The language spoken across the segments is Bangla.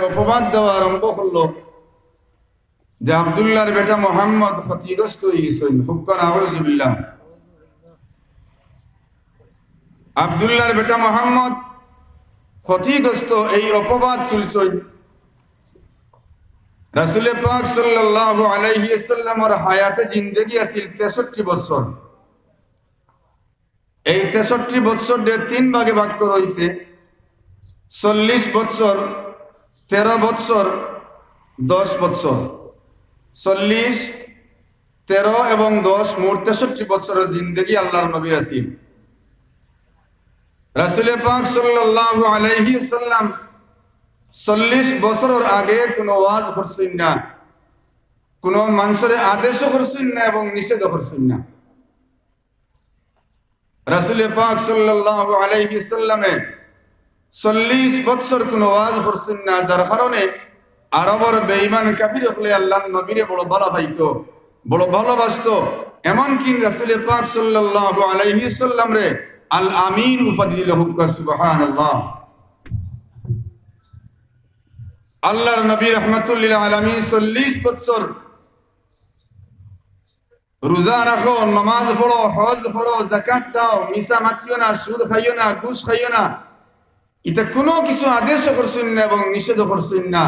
অপবাদ দেওয়া আরম্ভ করলো যে আব্দুল্লাহর বেটা মোহাম্মদ ক্ষতিগ্রস্ত হয়ে গেছেন। হুক্কান আউযুবিল্লাহ। আব্দুল্লাহর বেটা মোহাম্মদ ক্ষতিগ্রস্ত, এই অপবাদ তুলছেন। রাসূল পাক সাল্লাল্লাহু আলাইহি ওয়াসাল্লামের হায়াতে জিন্দেগি আছিল 63 বছর। এই 63 বছর 3 ভাগে ভাগ করা হয়েছে। 40 বছর, 13 বছর, 10 বছর। 40, 13 এবং 10 মোট 63 বছরের জিন্দেগি আল্লাহর নবীর আছিল। রাসূল পাক সাল্লাল্লাহু আলাইহি ওয়াসাল্লাম 40 বছরের আগে কোনো ওয়াজ করছেন না, কোনো মানুষের আদেশও করছেন না এবং নিষেধও করছেন না। রাসূল পাক সাল্লাল্লাহু আলাইহি ওয়াসাল্লামে 40 বছর কোনো ওয়াজ করছেন না, যার কারণে আরবের বেঈমান কাফির হলে আল্লাহর নবীরে বড় ভালো পাইতো, বড় ভালোবাসতো। এমনকি রাসূল পাক সাল্লাল্লাহু আলাইহি ওয়াসাল্লাম রে আল আমিন উপাধি দিল। সুবহানাল্লাহ। আল্লাহর নবী রাহমাতুল লিল আলামিন 40 বছর রোজা রাখো, নামাজ পড়ো, হজ করো, যাকাত দাও, মিছা মাতিও না, সুদ খাইও না, ঘুষ খাইও না, এটা কোনো কিছু আদেশ করছেন না এবং নিষেধ করছেন না।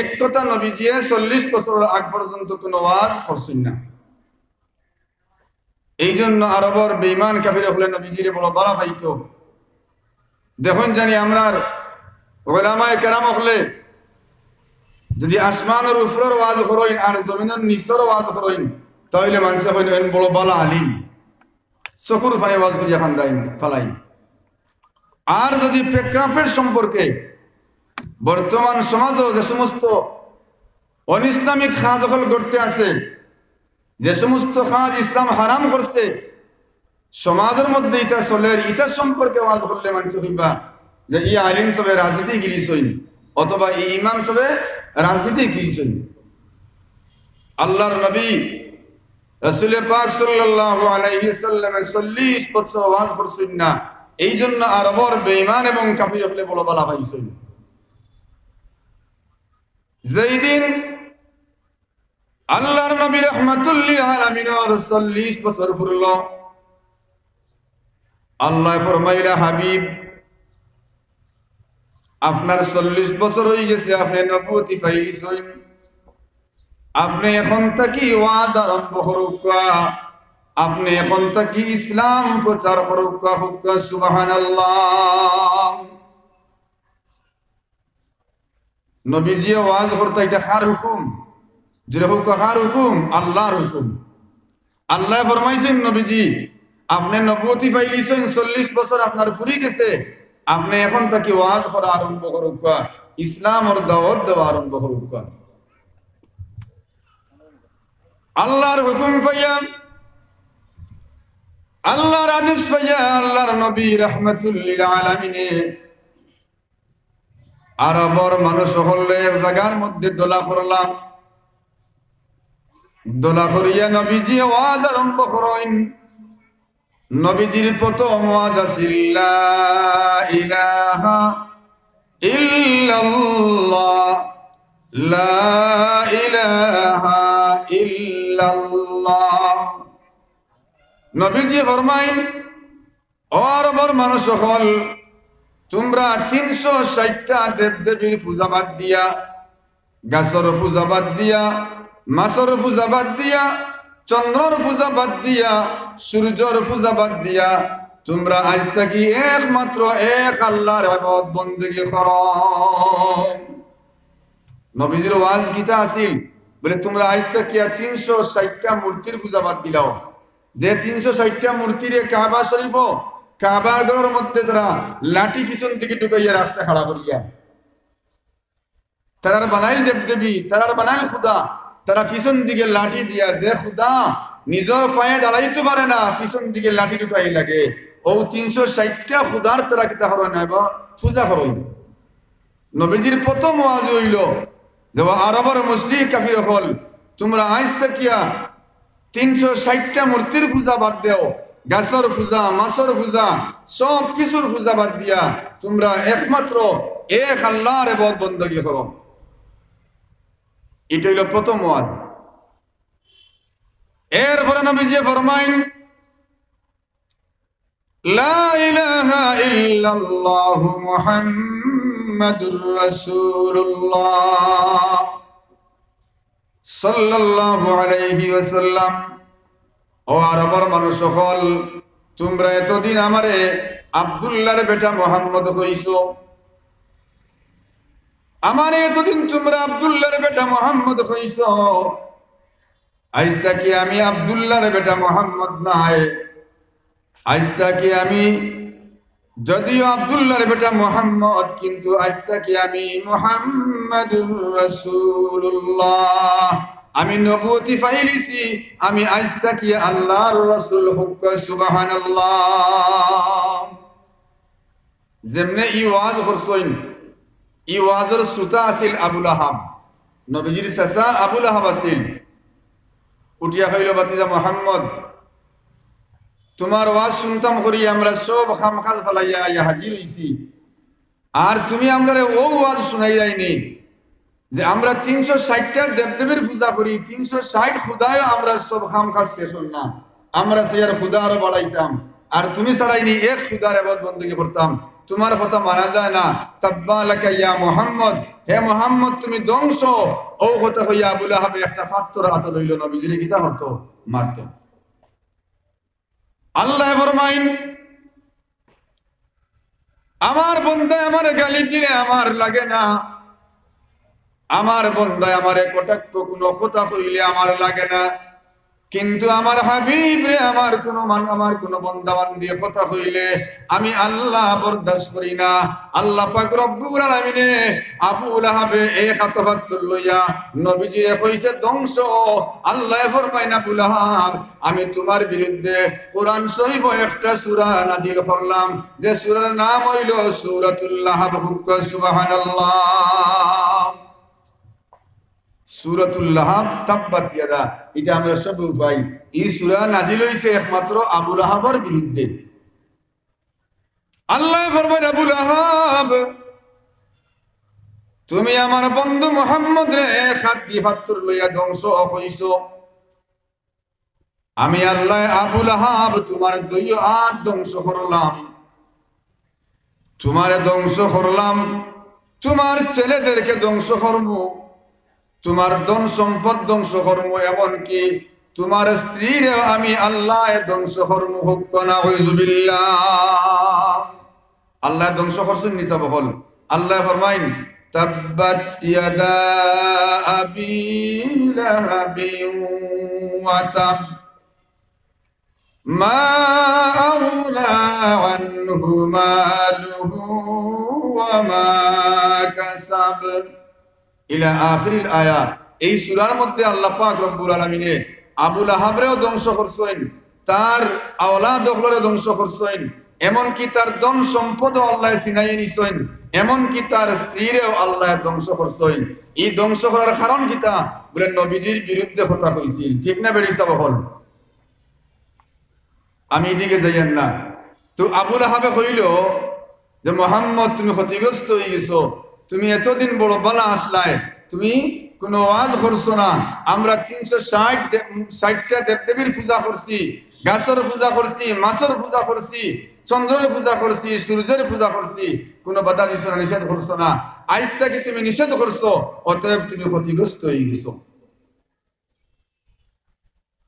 এক কথা নবীজি 40 বছর আগ পর্যন্ত কোনো ওয়াজ করছেন না। এই জন্য আরবের বেঈমান কাফির হলে নবীজিরে বড় ভালো পাইতো। দেখুন জানি আমরা উলামায়ে কেরাম হলে যদি আসমানের উপরের ওয়াজ করেন আর জমিনের নিচের ওয়াজ করেন তাহলে মানুষ কইন বড় ভালো আলিম, চকুর ফানে ওয়াজ করিয়া খান্দাইন ফালাই। আর যদি প্রেক্ষাপট সম্পর্কে বর্তমান সমাজও যে সমস্ত অনিসলামিক কাজ দখল করতে আছে, যে সমস্ত কাজ ইসলাম হারাম করছে, সমাজের মধ্যে এটা চলে, এটা সম্পর্কে ওয়াজ করলে মানুষ কইবা যে ই আলিম সবে রাজনীতি গিলিছইন অথবা ই ইমাম সবে রাজনীতি গিলিছইন। আল্লাহর নবী রাসূল পাক সাল্লাল্লাহু আলাইহি ওয়াসাল্লাম 40 বছর ওয়াজ করছেন না। এই জন্য আরবের বেঈমান এবং কাফির হলে বড় বালা পাইছেন। যেই দিন আল্লাহর নবী রাহমাতুল লিল আলামিনের 40 বছর পুরল, আল্লাহ ফরমাইলা, হাবিব আপনার 40 বছর হয়ে গেছে, আপনি নবুয়তি পাইছেন, আপনি এখন থেকে ওয়াজ আরম্ভ করুকা, আপনি এখন থেকে ইসলাম প্রচার করুকা। হুক্কা সুবহানাল্লাহ। নবীজি ওয়াজ করতে এটা কার হুকুম? যেটা হুক্কা কার হুকুম? আল্লাহর হুকুম। আল্লাহ ফরমাইছেন নবীজি আপনি নবুয়তি পাইছেন, 40 বছর আপনার ফুরি গেছে, আপনি এখন থেকে ওয়াজ করা আরম্ভ করুকা, ইসলামের দাওয়াত দেওয়া আরম্ভ করুকা। আল্লাহর হুকুম পাইয়া, আল্লাহর আদেশ পাইয়া আল্লাহর নবী রাহমাতুল লিল আলামিনে আরবের মানুষ হলে এক জায়গার মধ্যে দোলা করলাম। দোলা করিয়া নবীজি ওয়াজ আরম্ভ করেন। নবীজির প্রথম ওয়াজ আছিল লা ইলাহা ইল্লাল্লাহ, লা ইলাহা ইল্লাল্লাহ। নবীজি ফরমাইন, ও আরবের মানুষ হল, তোমরা 360টা দেবদেবীর পূজা বাদ দিয়া, গাছের পূজা বাদ দিয়া, মাছের পূজা বাদ দিয়া, চন্দ্রর পূজা বাদ দিয়া, সূর্যর পূজা বাদ দিয়া তোমরা আজ থেকে একমাত্র এক আল্লাহর ইবাদত বندگی করো। নবীজির ওয়াজ কিতা আছিল? বলে তোমরা আজ থেকে 360টা মূর্তির পূজা বাদ দিলাও। যে 360টা মূর্তিরে কাবা শরীফ, কাবার ঘরের মধ্যে তারা লাঠি পিছন দিকে ঢুকাইয়া রাস্তা খাড়া করিয়া, তারার বানাইল দেবদেবী, তারার বানাইল খুদা, তারা পিছন দিকে লাঠি দিয়া, যে খুদা নিজের পায়ে দাঁড়াইতে পারে না, পিছন দিকে লাঠি ঢুকাই লাগে, ও 360টা খুদার তারা কিতা করো না পূজা করো। নবীজির প্রথম ওয়াজ হইল যে আরবের মুশরিক কাফির হল, তোমরা আজ থেকে 360টা মূর্তির পূজা বাদ দেও, গাছের পূজা, মাছের পূজা, সব কিছুর পূজা বাদ দিয়া তোমরা একমাত্র এক আল্লাহর ইবাদত বندگی করো। এটা হইল প্রথম ওয়াজ। এরপরে নবীজি ফরমাইন লা ইলাহা ইল্লাল্লাহু মুহাম্মাদুর রাসূলুল্লাহ সাল্লাল্লাহু আলাইহি ওয়াসাল্লাম। ও আরবের মানুষ সকল, তোমরা এতদিন আমারে আব্দুল্লাহর বেটা মুহাম্মদ কইছো, আমারে এতদিন তোমরা আব্দুল্লাহর বেটা মুহাম্মদ কইছো, আজ তাকি আমি আব্দুল্লাহর বেটা মুহাম্মদ নাই, আজ তাকি আমি যদিও আব্দুল্লাহর বেটা মুহাম্মদ, কিন্তু আজ তাকি আমি মুহাম্মাদুর রাসূলুল্লাহ, আমি নবুয়তি পাইলিছি, আমি আজ তাকি আল্লাহর রাসূল। হুক্ক সুবহানাল্লাহ। যেমনে ই ওয়াজ করছইন, ই ওয়াজের শ্রোতা আছিল আবুল আহাব, নবীজির চাচা আবুল আহাব আছিল। উঠিয়া কইল, বাতিজা মুহাম্মদ, তোমার ওয়াজ শুনতাম করি আমরা সব খামখাজ ফেলাইয়া আইয়া হাজির হইছি, আর তুমি আমরা ও ওয়াজ শুনাই যায়নি যে আমরা 360টা দেবদেবীর পূজা করি, 360 খুদায় আমরা সব খামখাজ শেষ না, আমরা সেই খুদা আরো বাড়াইতাম, আর তুমি ছাড়াইনি এক খুদার ইবাদত বندگی করতাম, তোমার কথা মানা যায় না। তাব্বা লাকা ইয়া মুহাম্মদ, হে মুহাম্মদ তুমি ধ্বংস। ও কথা হইয়া আবুল আহাব একটা পাথর হাতে ধইল, নবীজির কিতা করত? মারত। আল্লাহ ফরমাইন আমার বন্দা আমারে গালি দিলে আমার লাগে না, আমার বন্দা আমারে কটাক্ষ কোনো কথা কইলে আমার লাগে না, কিন্তু আমার হাবিব রে আমার কোনো বন্দা বান্দি কথা কইলে আমি আল্লাহ বরদাস্ত করি না। আল্লাহ পাক রব্বুল আলামিনে আবুল আহাবে এক হাত লইয়া নবীজিরে কইছে ধ্বংস। আল্লাহ ফরমায় আবুল আহাব, আমি তোমার বিরুদ্ধে কোরআন শরীফ একটা সূরা নাজিল করলাম, যে সূরার নাম হইল সূরাতুল লাহাব। সুবহানাল্লাহ। সূরাতুল লাহাব, তাব্বাত ইয়াদা, এটা আমরা সব পাই। এই সূরা নাজিল হইছে একমাত্র আবুল আহাবের বিরুদ্ধে। আল্লাহ ফরমায় আবুল আহাব, তুমি আমার বন্ধু মুহাম্মদ রে হাত দিয়ে পাথর লইয়া ধ্বংস হইছো, আমি আল্লাহ আবুল আহাব তোমার দুই হাত ধ্বংস করলাম, তোমারে ধ্বংস করলাম, তোমার ছেলেদেরকে ধ্বংস করব, তোমার ধন সম্পদ ধ্বংস করবো, এমনকি তোমার স্ত্রীরে আমি আল্লাহ ধ্বংস করবো। হুক্ক নাউযুবিল্লাহ। আল্লাহ ধ্বংস করছেন নিসা বহল। আল্লাহ ফরমাইন তাব্বাত ইয়াদা আবি লাহাবিন ওয়া তাব মা আগনা আনহু মালুহু ওয়া মা কাসাব ইলা আখিরিল আয়া। এই সূরার মধ্যে আল্লাহ পাক রব্বুল আলামিনে আবুল আহাবরেও ধ্বংস করছেন, তার আওলাদ ওগুলোরে ধ্বংস করছেন, এমনকি তার ধন সম্পদও আল্লাহ ছিনাইয়ে নিছেন, এমনকি তার স্ত্রীরেও আল্লাহ ধ্বংস করছেন। এই ধ্বংস করার কারণ কিতা? বলে নবীজির বিরুদ্ধে কথা কইছিল। ঠিক না বেড়ি সব হল? আমি এদিকে যাইয়েন না। তো আবুল আহাবে কইল যে মুহাম্মদ তুমি ক্ষতিগ্রস্ত হয়ে গেছো, তুমি এতদিন বড় বালা আসলায়, তুমি কোনো ওয়াজ করছো না, আমরা 360টা দেবদেবীর পূজা করছি, গাছের পূজা করছি, মাছের পূজা করছি, চন্দ্রের পূজা করছি, সূর্যের পূজা করছি, কোনো বাধা দিছো না, নিষেধ করছো না, আজ থেকে তুমি নিষেধ করছো, অতএব তুমি ক্ষতিগ্রস্ত হয়ে গেছো।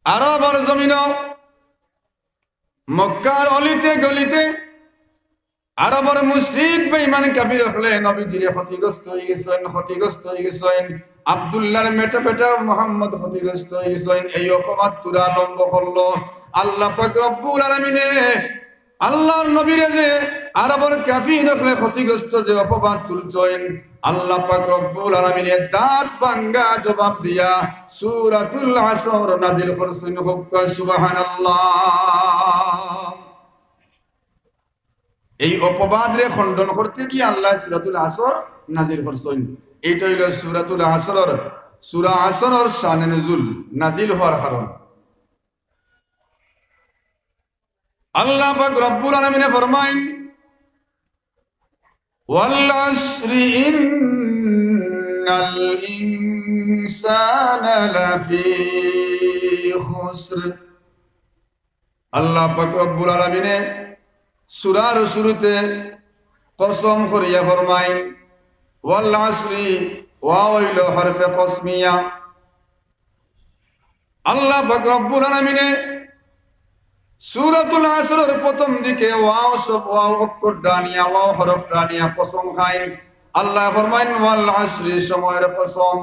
আরবের জমিন মক্কার অলিতে গলিতে আরবের মুশরিক বেঈমান কাফির হলে নবীজিরে ক্ষতিগ্রস্ত হয়ে গেছেন। আব্দুল্লাহর বেটা মুহাম্মদ ক্ষতিগ্রস্ত হয়ে গেছেন। এই অপবাদ তুরা লম্ব করলো আল্লাহ পাক রব্বুল আলামিনে। আল্লাহর নবীরে যে আরবের কাফির হলে ক্ষতিগ্রস্ত যে অপবাদ তুলছেন, আল্লাহ পাক রব্বুল আলামিনে দাঁত ভাঙ্গা জবাব দিয়া সূরাতুল আসর নাজিল করছেন। সুবহানাল্লাহ। এই অপবাদ রে খণ্ডন করতে গিয়ে আল্লাহ সূরাতুল আসর নাজিল করছেন। এইটা হইল সূরাতুল আসরের সূরা আসরের শানে নুজুল নাজিল হওয়ার কারণ। আল্লাহ পাক রব্বুল আলামিন ফরমায়েন ওয়াল আসরি ইন্নাল ইনসানা লাফি খুসর। আল্লাহ পাক রব্বুল আলামিনে সূরার শুরুতে কসম করিয়া ফরমাইন ওয়াল আসরি, ওয়া হইল হরফে কসমিয়া। আল্লাহ পাক রব্বুল আলামিনে সূরাতুল আসরের প্রথম দিকে ওয়াও অক্ষর ডানিয়া, ওয়াও হরফ ডানিয়া কসম খাইন। আল্লাহ ফরমাইন ওয়াল আসরি, সময়ের কসম,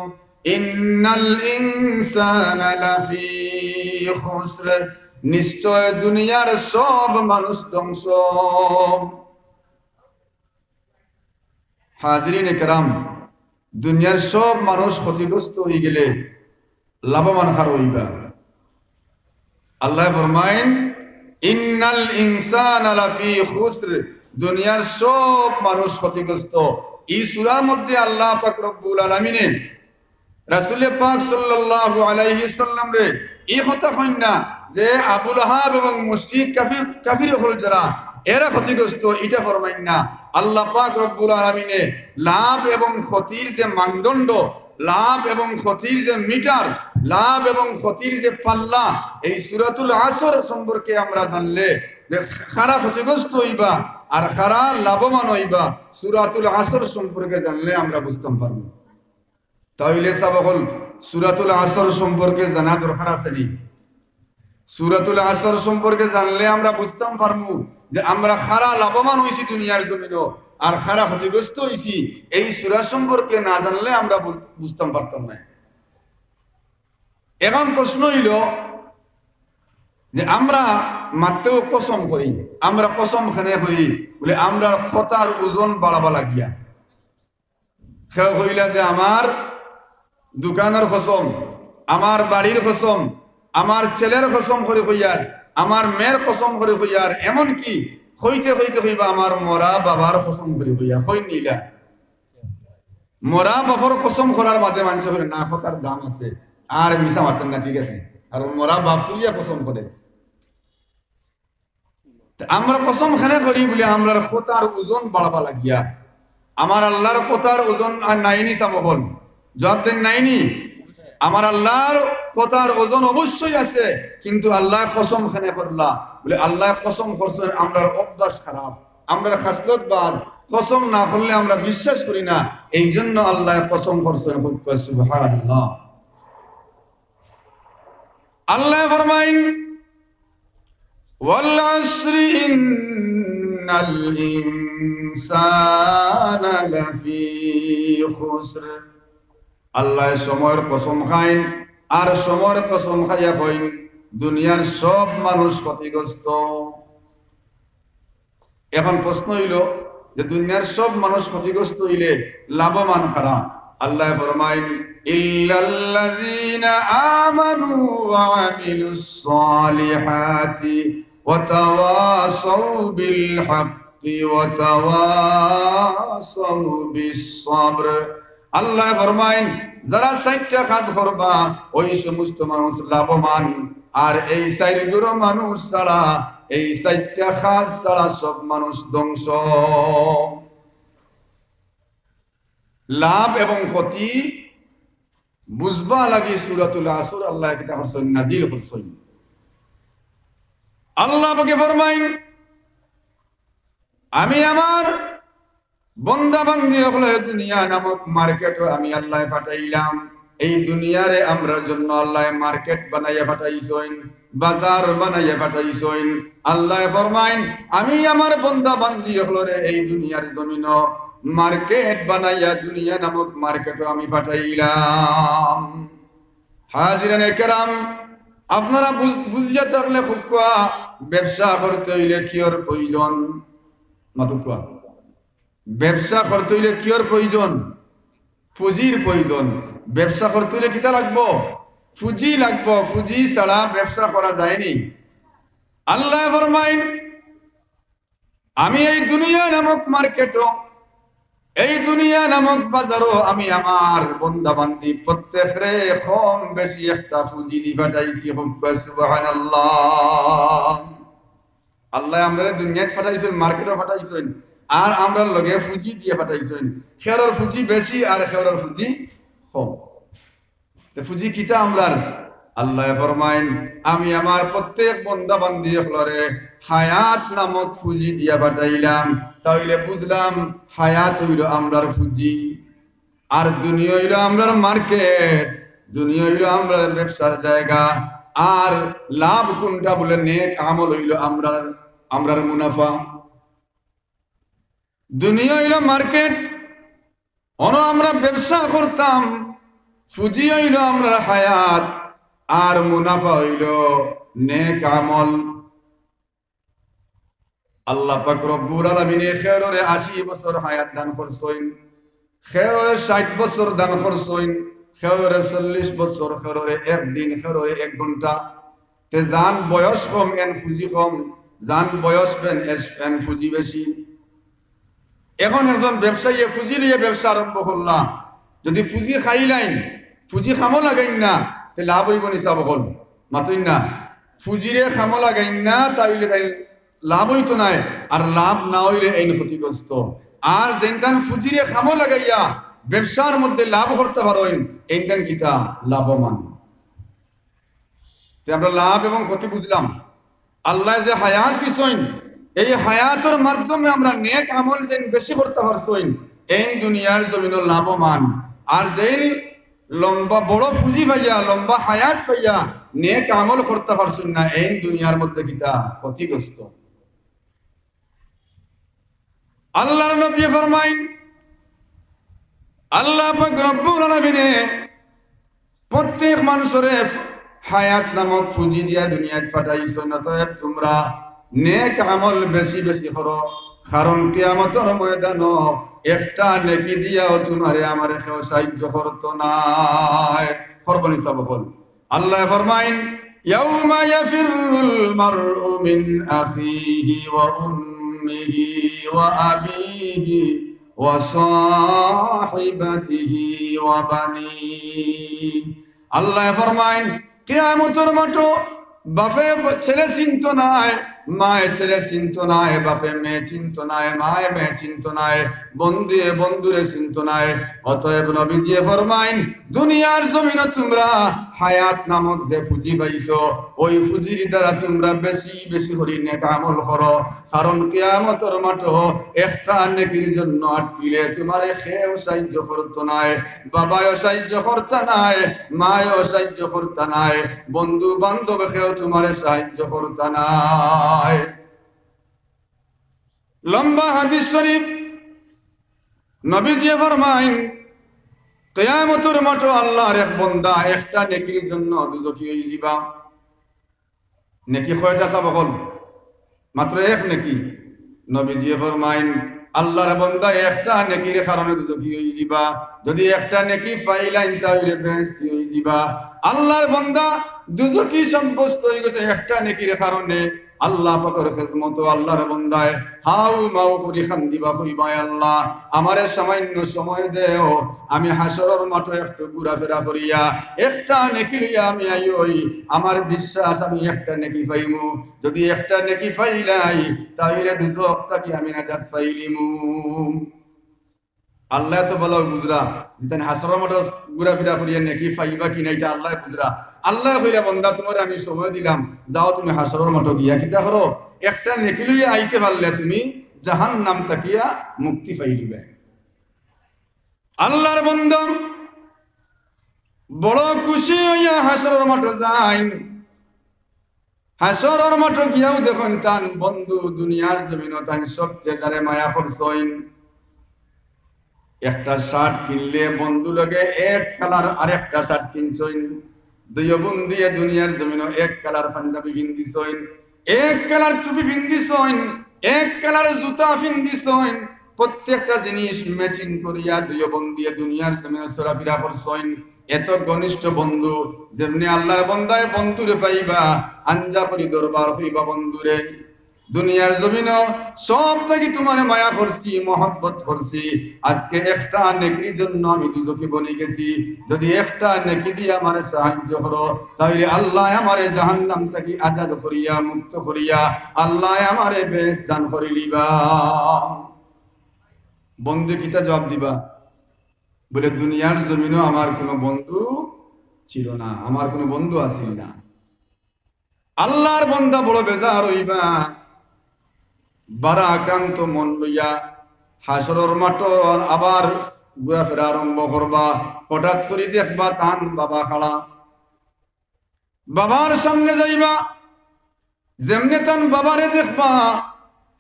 ইন্নাল ইনসানা লাফি খুসর, নিশ্চয় দুনিয়ার সব মানুষ ধ্বংস। হাজিরিন কেরাম, দুনিয়ার সব মানুষ ক্ষতিগ্রস্ত হয়ে গেলে লাভবান কার হইবা? আল্লাহ ফরমাইন ইন্নাল ইনসানা লাফি খুসর, দুনিয়ার সব মানুষ ক্ষতিগ্রস্ত। এই সূরার মধ্যে আল্লাহ পাক রব্বুল আলামিনে রাসূল পাক সাল্লাল্লাহু আলাইহি সাল্লাম রে এই কথা কইন না যে আবু লাহাব এবং মুশরিক কাফির হল যারা এরা ক্ষতিগ্রস্ত, এটা ফরমাইন না। আল্লাহ পাক রব্বুল আলামিনে লাভ এবং ক্ষতির যে মানদণ্ড, লাভ এবং ক্ষতির যে মিটার, লাভ এবং ক্ষতির যে পাল্লা, এই সূরাতুল আসর সম্পর্কে আমরা জানলে যে খারা ক্ষতিগ্রস্ত হইবা আর খারা লাভবান হইবা, সূরাতুল আসর সম্পর্কে জানলে আমরা বুঝতে পারবো। তাহলে সাবকল সূরাতুল আসর সম্পর্কে জানা দরকার আছে নি? সূরাতুল আসর সম্পর্কে জানলে আমরা বুঝতাম পারবো যে আমরা খারা লাভবান হইছি দুনিয়ার জমিনও, আর খারা ক্ষতিগ্রস্ত হইছি এই সূরা সম্পর্কে না জানলে আমরা বুঝতাম পারতাম না। এখন প্রশ্ন হইল যে আমরা মাত্রেও কসম করি, আমরা কসম খানে করি বলে আমরা কথার ওজন বাড়াবা লাগিয়া। কেউ কইলা যে আমার দোকানের কসম, আমার বাড়ির কসম, আমার ছেলের কসম করে কইয়ার, আমার মেয়ের কসম করে কইয়ার, এমন কি হইতে হইতে হইবা আমার মরা বাবার কসম করে কইয়া হই নিলা। মরা বাবার কসম করার বাদে মানুষ করে না, কথার দাম আছে আর মিশা মাতেন না, ঠিক আছে, আর মরা বাপ তুলিয়া কসম করে। আমরা কসম খানে করি বলে আমরা কথার ওজন বাড়াবা লাগিয়া। আমার আল্লাহর কথার ওজন আর নাইনি সাবকল, জবাব দেন নাইনি। আমার আল্লাহর কথার ওজন অবশ্যই আছে, কিন্তু আল্লাহ কসম খানে করলা বলে আল্লাহ কসম করছেন আমরা অভ্যাস খারাপ, আমরা খাসলত বাদ, কসম না করলে আমরা বিশ্বাস করি না, এই জন্য আল্লাহ কসম করছেন। সুবহানাল্লাহ। আল্লাহ ফরমাইন ওয়াল আসরি ইন্নাল ইনসানা লাফি খুসর। আল্লাহ সময়ের কসম খাইন আর সময়ের কসম খাইয়া কইন দুনিয়ার সব মানুষ ক্ষতিগ্রস্ত। এখন প্রশ্ন হইল যে দুনিয়ার সব মানুষ ক্ষতিগ্রস্ত হইলে লাভবান কারা? আল্লাহ ফরমাইন ইল্লাল্লাযীনা আমানু ওয়া আমিলুস সালিহাতি ওয়া তাওয়াসাউ বিল হাক্কি ওয়া তাওয়াসাউ বিস সাবর। আল্লাহ ফরমাইন যারা 4টা কাজ করবা ওই সমস্ত মানুষ লাভবান, আর এই 4 গুরু মানুষ ছাড়া, এই 4টা কাজ ছাড়া সব মানুষ ধ্বংস। লাভ এবং ক্ষতি বুঝবা লাগি সূরাতুল আসর আল্লাহ কিতাব নাজিল করছেন। আল্লাহ পাকে ফরমাইন আমি আমার বন্দা বান্দি হলে দুনিয়া নামক মার্কেট আমি আল্লাহ পাঠাইলাম। এই দুনিয়ারে আমরার জন্য আল্লাহ মার্কেট বানাইয়া পাঠাইছেন, বাজার বানাইয়া পাঠাইছেন। আল্লাহ ফরমাইন আমি আমার বন্দা বান্দি হলে এই দুনিয়ার জমিন মার্কেট বানাইয়া দুনিয়া নামক মার্কেট আমি পাঠাইলাম। হাজিরানে কেরাম, আপনারা বুঝিয়া থাকলে খুব ব্যবসা করতে হইলে কিয়র প্রয়োজন? মাতুকা ব্যবসা করতে হইলে কিয়র প্রয়োজন? পুঁজির প্রয়োজন। ব্যবসা করতে হইলে কিটা লাগবো? পুঁজি লাগবো। পুঁজি ছাড়া ব্যবসা করা যায়নি। আল্লাহ ফরমাইন আমি এই দুনিয়া নামক মার্কেটও, এই দুনিয়া নামক বাজারও আমি আমার বন্দা বান্দি প্রত্যেকরে কম বেশি একটা পুঁজি দি পাঠাইছি। সুবহানাল্লাহ। আল্লাহ আমরা দুনিয়াত পাঠাইছেন, মার্কেটও পাঠাইছেন, আর আমরা লগে পুঁজি দিয়ে পাঠাইছেন। খেয়ার পুঁজি বেশি আর খেয়ার পুঁজি কম। ফুজি কিতা আমরার আল্লাহ ফরমাইন আমি আমার প্রত্যেক বান্দা বান্দি হলরে হায়াত নামক ফুজি দিয়া পাঠাইলাম তাইলে বুঝলাম হায়াত হইল আমরার ফুজি আর দুনিয়া হইল আমরার মার্কেট দুনিয়া হইল আমরার ব্যবসার জায়গা আর লাভ কোনটা বলে নেক আমল হইল আমরার মুনাফা দুনিয়া হইল মার্কেট আমরা ব্যবসা করতাম ফুজি হইল আমরার হায়াত আর মুনাফা হইল নেক আমল আল্লাহ পাক রব্বুল আলামিন খেররে 80 বছর হায়াত দান করছেন খেররে 60 বছর দান করছেন খেররে 40 বছর খেররে একদিন খেররে 1 ঘন্টা তে জান বয়স কম এন ফুজি কম জান বয়স এন ফুজি বেশি এখন একজন ব্যবসায়ী ফুজি নিয়ে ব্যবসা আরম্ভ করলাম যদি ফুজি খাইলাইন ফুজি খামো লাগাইন না তে লাভ হইব নিসাব হল মাতইন না ফুজিরে খামো লাগাইন না তাইলে তাই লাভ হইতো নাই আর লাভ না হইলে এই ক্ষতিগ্রস্ত আর যেনকান ফুজিরে খামো লাগাইয়া ব্যবসার মধ্যে লাভ করতে পারেন এইখান কিতা লাভবান তে আমরা লাভ এবং ক্ষতি বুঝলাম আল্লাহ যে হায়াত দিছেন এই হায়াতের মাধ্যমে আমরা নেক আমল যেন বেশি করতে পারছই এই দুনিয়ার জমিন লাভবান আর যেন লম্বা বড় ফুজি পাইয়া লম্বা হায়াত পাইয়া নেক আমল করতে পারছুন না এই দুনিয়ার মধ্যে কিটা ক্ষতিগ্রস্ত আল্লাহর নবী ফরমাইন আল্লাহ পাক রব্বুল আলামিন প্রত্যেক মানুষের হায়াত নামক ফুজি দিয়া দুনিয়াত পাঠাইছেন অতএব তোমরা নেক আমল বেশি বেশি করো কারণ কিয়ামতের ময়দানে একটা নেকি দিয়াও তোমারে আমারে কেউ সাহায্য করতো না করবনি সব বল আল্লাহ ফরমাইন ইয়াউমা ইয়াফিরুল মারউ মিন আখিহি ওয়া উম্মিহি ওয়া আবিহি ওয়া সাহিবাতিহি ওয়া বানিহি আল্লাহ ফরমাইন কিয়ামতের মাঠে বাপে ছেলে চিন্তা নাই মায়ে ছেলে চিন্তা নাই বাপে মেয়ে চিন্তা নাই মায়ে মেয়ে চিন্তা নাই বন্ধুয়ে বন্ধুরে চিন্তা নাই অতএব নবীজি ফরমাইন দুনিয়ার জমিনে তোমরা হায়াত নামক যে ফুজি পাইছো ওই ফুজির দ্বারা তোমরা বেশি বেশি করে নেক আমল করো কারণ কিয়ামতের মাঠে একটা নেকির জন্য আটকিলে তোমারে কেউ সাহায্য করতো নাই বাবাও সাহায্য করতে নাই মায়েও সাহায্য করতে নাই বন্ধু বান্ধব কেউ তোমারে সাহায্য করতে নাই লম্বা হাদিস শরীফ নবীজি ফরমাইন কিয়ামতের মাঠে আল্লাহর এক বান্দা একটা নেকির জন্য দুজকি হয়ে যাবা নেকি কয়টা সাবকল মাত্র এক নেকি নবীজি ফরমাইন আল্লাহর বান্দা একটা নেকির কারণে দুজকি হয়ে যাবা যদি একটা নেকি পাইলাইন তাহলে বেহেশতি হয়ে যাবা আল্লাহর বান্দা দুজকি সাব্যস্ত হয়ে গেছে একটা নেকির কারণে আল্লাহ পাকের খিদমত আল্লাহর বান্দায় হাউ মাউ করি খান্দিবা কইবা আল্লাহ আমারে সামান্য সময় দেও আমি হাসরের মাঠে একটু ঘোরাফেরা করিয়া একটা নেকি লইয়া আমি আইই আমার বিশ্বাস আমি একটা নেকি পাইমু যদি একটা নেকি পাইলাই তাইলে দুজক থাকি আমি নাজাত পাইলিমু আল্লাহ তো বলো বুঝরা যেতেন হাসরের মাঠে ঘোরাফেরা করিয়া নেকি পাইবা কি না এটা আল্লাহ বুঝরা আল্লাহ কইরা বান্দা তোমার আমি সময় দিলাম যাও তুমি হাসরের মাঠে গিয়া কিটা করো একটা নেকি লইয়া আইতে পারলে তুমি জাহান্নাম তাকিয়া মুক্তি পাইলিবে আল্লাহর বান্দা বড় খুশি হইয়া হাসরের মাঠে যাই হাসরের মাঠে গিয়াও দেখুন তান বন্ধু দুনিয়ার জমিনে তান সবচেয়ে যারে মায়া করছইন একটা শার্ট কিনলে বন্ধু লগে এক কালার আরেকটা শার্ট কিনছইন দুই বন্ধু দুনিয়ার জমিনে এক কালার পাঞ্জাবি পিন্দিছইন এক কালার টুপি পিন্দিছইন এক কালার জুতা পিন্দিছইন প্রত্যেকটা জিনিস ম্যাচিং করিয়া দুই বন্ধু দুনিয়ার জমিনে চলাফেরা করছইন এত ঘনিষ্ঠ বন্ধু যেমনি আল্লাহর বান্দায় বন্ধুরে পাইবা আঞ্জা করি দরবার হইবা বন্ধুরে দুনিয়ার জমিন সব থেকে তোমার মায়া করছি মহব্বত করছি আজকে একটা নেকির জন্য আমি দুজকে বনে গেছি যদি একটা নেকি দিয়ে আমার সাহায্য করো তাহলে আল্লাহ আমারে জাহান্নাম থেকে আজাদ করিয়া মুক্ত করিয়া আল্লাহ আমারে বেহেশত দান করিলিবা বন্ধু কিটা জবাব দিবা বলে দুনিয়ার জমিনও আমার কোনো বন্ধু ছিল না, আমার কোনো বন্ধু আসিল না। আল্লাহর বন্দা বড় বেজার হইবা, বারা আক্রান্ত মন লইয়া হাসরের মাঠ আবার ঘোরাফেরা আরম্ভ করবা। হঠাৎ করে দেখবা তান বাবা খাড়া, বাবার সামনে যাইবা, যেমনে তান বাবারে দেখবা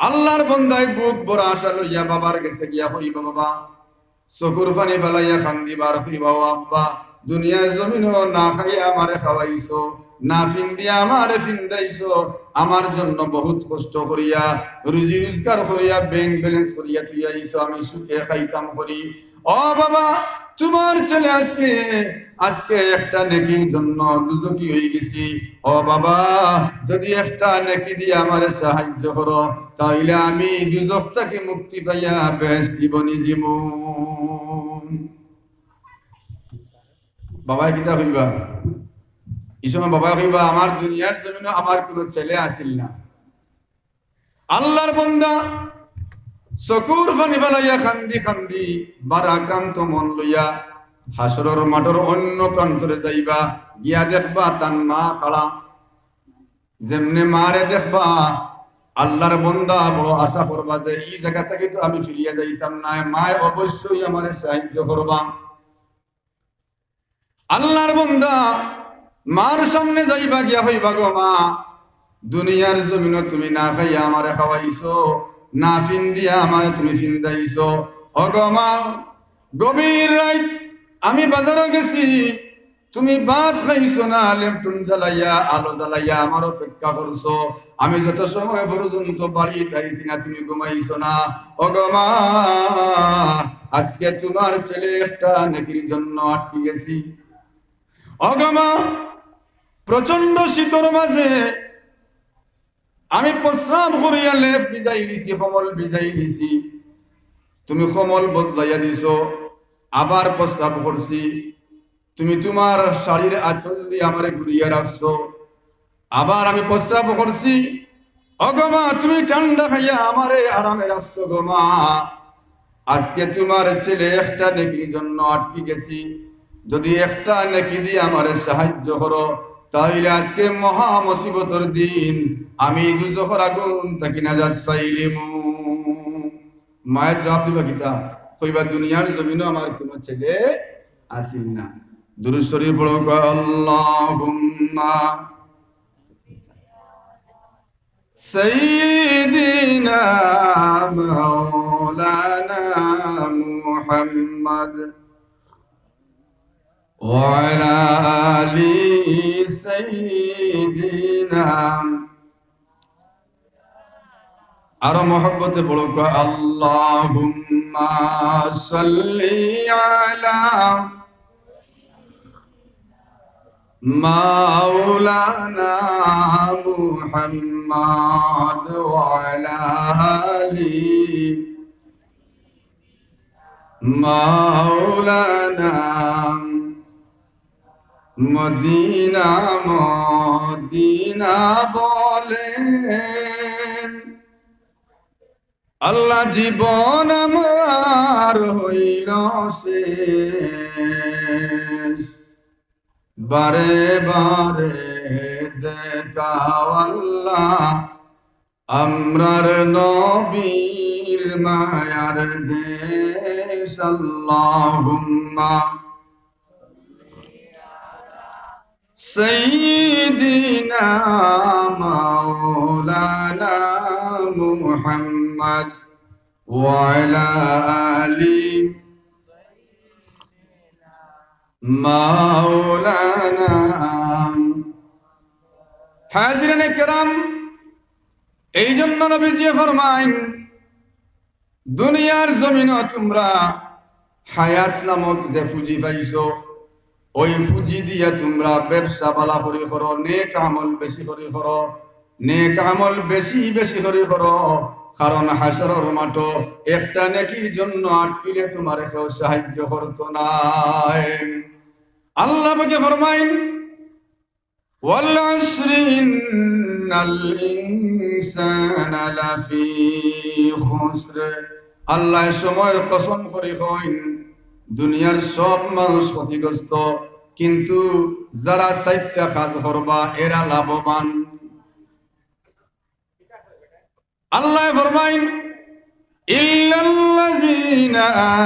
আল্লাহর বন্দায় বুক বড় আশা লইয়া বাবার কাছে গিয়া হইবা, বাবা চকুর পানি ফেলাইয়া খান্দিবার হইবা, ও আব্বা দুনিয়ার জমিনও না খাইয়া আমারে খাওয়াইছো, না ফিন্দিয়া আমারে ফিন্দাইছো, আমার জন্য বহুত কষ্ট করিয়া রুজি রোজগার করিয়া ব্যাংক ব্যালেন্স করিয়া তুই আইছো, আমি সুখে খাইতাম করি। ও বাবা তোমার ছেলে আজকে একটা নেকির জন্য দুজকি হয়ে গেছি। ও বাবা যদি একটা নেকি দিয়ে আমারে সাহায্য করো, তাইলে আমি দুজক থেকে মুক্তি পাইয়া বেহেশতি বনি যাব। বাবা কিতা কইবা? এই সময় বাবা কইবা আমার দুনিয়ার জমিনে আমার কোনো ছেলে আসিল না। আল্লাহর বান্দা চকুর পানি ফেলাইয়া খান্দি খান্দি বারা আক্রান্ত মন লইয়া হাসরের মাঠের অন্য প্রান্তরে যাইবা, গিয়া দেখবা তান মা খাড়া। যেমনে মারে দেখবা আল্লাহর বান্দা বড় আশা করবা যে এই জায়গা থেকে তো আমি ফিরিয়া যাইতাম না, মায় অবশ্যই আমারে সাহায্য করবা। আল্লাহর বান্দা মার সামনে যাইবা, গিয়া হইবা গো মা দুনিয়ার জমিনে তুমি না খাইয়া আমারে খাওয়াইছো, না ফিন্দিয়া আমারে তুমি ফিন্দাইছো। ও গো মা গভীর রাত আমি বাজারে গেছি, তুমি ভাত খাইছো না, লেমটুন জ্বালাইয়া আলো জ্বালাইয়া আমার অপেক্ষা করছো, আমি যত সময় পর্যন্ত বাড়ি খাইছি না তুমি ঘুমাইছো না। ও গো মা আজকে তোমার ছেলে একটা নেকির জন্য আটকে গেছি। ও গো মা প্রচন্ড শীতর মাঝে আমি প্রস্রাব করিয়া লেপ ভিজাই দিছি, কমল ভিজাই দিছি, তুমি কমল বদলাইয়া দিছো, আবার প্রস্রাব করছি, তুমি তোমার শাড়ির আঁচল দিয়ে আমারে ঘুরিয়ে রাখছো, আবার আমি প্রস্রাব করছি। ও গো মা তুমি ঠান্ডা খাইয়া আমারে আরামে রাখছো গো মা, আজকে তোমার ছেলে একটা নেকির জন্য আটকে গেছি, যদি একটা নেকি দিয়ে আমারে সাহায্য করো, তাইলে আজকে মহা মুসিবতের দিন আমি দুজখের আগুন থাকি নাজাত পাইলিম। মায়ের জবাব দিবা কিতা? কইবা দুনিয়ার জমিনে আমার কোনো ছেলে আসিল না। দুরূদ শরীফ পড়ো, আল্লাহুম্মা সাইয়্যিদিনা মাওলানা মুহাম্মদ وعلى آل سيدنا আরো মহব্বতে পড়ো, আল্লাহুম্মা সাল্লি আলা মাওলানা মুহাম্মদ ওয়া আলা আলি মাওলানা মদিনা মদিনা বলে আল্লাহ জীবন আমার হইল শেষ, বারে বারে দেখাও আল্লাহ আমরার নবীর মায়ার দেশ। আল্লাহুম্মা সাইয়্যিদিনা মাওলানা মুহাম্মদ ওয়া আলা আলি মাওলানা। হাজিরানে কেরাম, এই জন্য নবীজি ফরমাইন দুনিয়ার জমিনে তোমরা হায়াত নামক যে পুঁজি পাইছো, ওই পুঁজি দিয়া তোমরা ব্যবসা বালা করি করো, নেক আমল বেশি করি করো, নেক আমল বেশি বেশি করি করো, কারণ হাসরের মাঠ একটা নেকির জন্য আটকিলে তোমার কেউ সাহায্য করতো না। আল্লাহ পাকে ফরমাইন ওয়াল আসরি ইন্নাল ইনসানা লাফি খুসর, আল্লাহ সময়ের কসম করে কইন দুনিয়ার সব মানুষ ক্ষতিগ্রস্ত, কিন্তু যারা 4টা কাজ করবা এরা লাভবান। আল্লাহ ফরমাইন ইল্লাল্লাযীনা